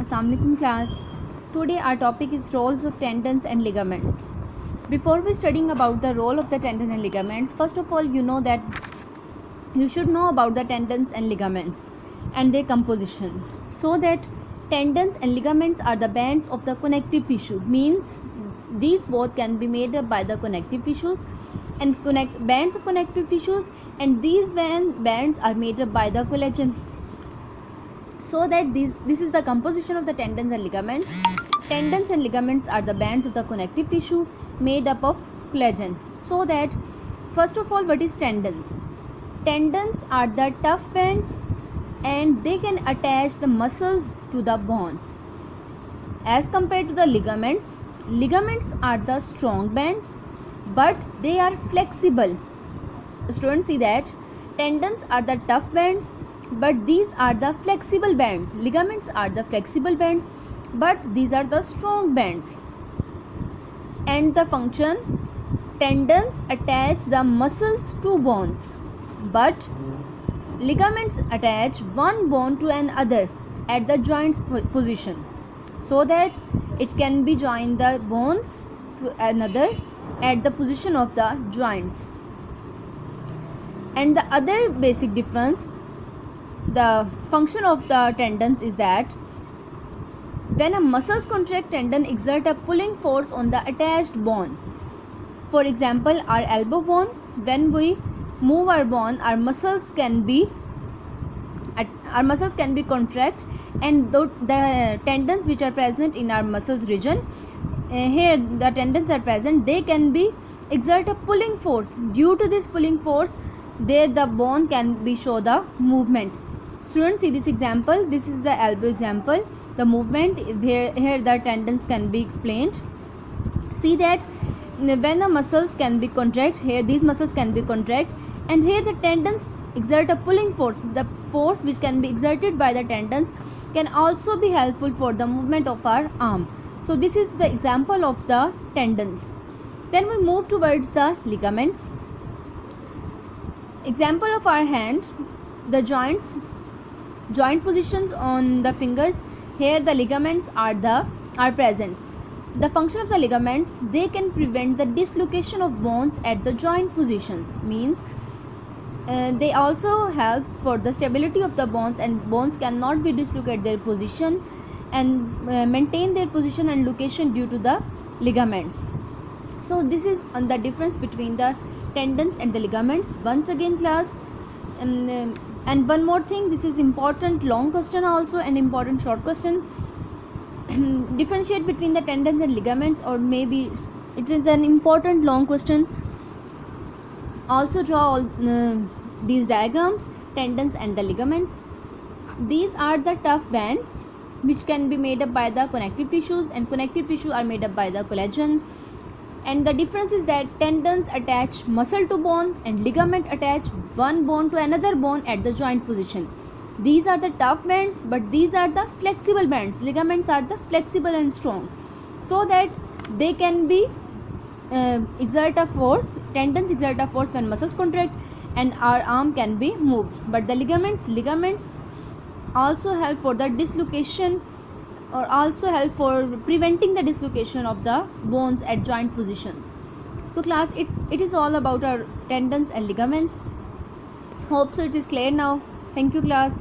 Assalamu alaikum class. Today our topic is roles of tendons and ligaments. Before we studying about the role of the tendons and ligaments, first of all you should know about the tendons and ligaments and their composition. So that tendons and ligaments are the bands of the connective tissue, means these both can be made up by the connective tissues and bands of connective tissues, and these bands are made up by the collagen. So that this is the composition of the tendons and ligaments. Tendons and ligaments are the bands of the connective tissue made up of collagen. So that first of all, what is tendons? Tendons are the tough bands and they can attach the muscles to the bones. As compared to the ligaments, ligaments are the strong bands but they are flexible. Students, see that tendons are the tough bands but these are the flexible bands. Ligaments are the flexible bands but these are the strong bands. And the function, tendons attach the muscles to bones but ligaments attach one bone to another at the joints position, so that it can be join the bones to another at the position of the joints. And the other basic difference, the function of the tendons is that when a muscles contract, tendon exert a pulling force on the attached bone. For example, our elbow bone, when we move our bone, our muscles can be contract, and the tendons which are present in our muscles region, here the tendons are present, they can be exert a pulling force. Due to this pulling force, there the bone can be show the movement. Students, see this example. This is the elbow example. The movement here the tendons can be explained. See that when the muscles can be contract, here these muscles can be contract, and here the tendons exert a pulling force. The force which can be exerted by the tendons can also be helpful for the movement of our arm. So this is the example of the tendons. Then we move towards the ligaments. Example of our hand, the joint positions on the fingers, here the ligaments are present. The function of the ligaments, they can prevent the dislocation of bones at the joint positions, means they also help for the stability of the bones, and bones cannot be dislocated their position and maintain their position and location due to the ligaments. So this is on the difference between the tendons and the ligaments. Once again class, and one more thing, this is important long question also and important short question. Differentiate between the tendons and ligaments, or maybe it is an important long question. Also draw all these diagrams, tendons and the ligaments. These are the tough bands which can be made up by the connective tissues, and connective tissue are made up by the collagen. And the difference is that tendons attach muscle to bone and ligament attach one bone to another bone at the joint position. These are the tough bands but these are the flexible bands. Ligaments are the flexible and strong, so that they can be exert a force. Tendons exert a force when muscles contract and our arm can be moved, but the ligaments also help for the dislocation, or also help for preventing the dislocation of the bones at joint positions. So class, it is all about our tendons and ligaments. Hope so it is clear now. Thank you class.